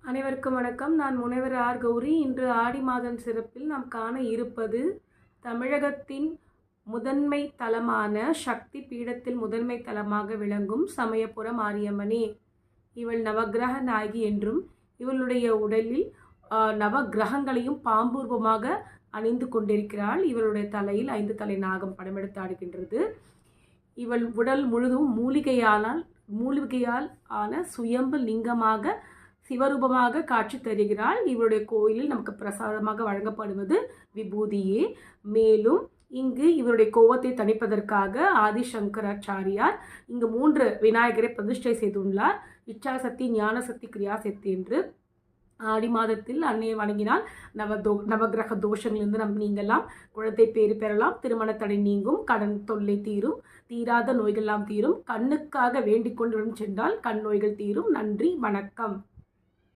அனைவருக்கும் வணக்கம். நான் முனைவர் ஆர் கௌரி. இன்று ஆடி மாதம் சிறப்பில் நாம் காண இருப்பது தமிழகத்தின் முதன்மை தலமான சக்தி பீடத்தில் முதன்மை தலமாக விளங்கும் சமயபுர மாரியம்மனே. இவள் நவக்கிரக நாயகி என்றும் இவளுடைய உடலில் நவக்கிரகங்களையும் பாம்பூர்வமாக அணிந்து கொண்டிருக்கிறாள். இவளுடைய தலையில் 5 தலை நாகம் படமெடுத்து ஆடுகின்றது. இவள் உடல் முழுதும் மூலிகையால் ஆன சுயம்பு லிங்கமாக சிவரூபமாக காட்சி தருகிறாள். இவருடைய கோயிலில் நமக்கு பிரசாதமாக வழங்கப்படுவது விபூதியே. மேலும் இங்கு இவருடைய கோபத்தை தணிப்பதற்காக ஆதிசங்கராச்சாரியார் இங்கு 3 விநாயகரை பிரதிஷ்டை செய்துள்ளார். இச்சாசக்தி, ஞானசக்தி, கிரியாசக்தி என்று. ஆடி மாதத்தில் அன்னையை வணங்கினால் நவகிரக தோஷங்களிலிருந்து நாம் நீங்கலாம், குழந்தை பேறு பெறலாம், திருமண தடை நீங்கும், கடன் தொல்லை தீரும், தீராத நோய்கள்லாம் தீரும், கண்ணுக்காக வேண்டிக் கொண்டு சென்றால் கண் நோய்கள் தீரும். நன்றி, வணக்கம்.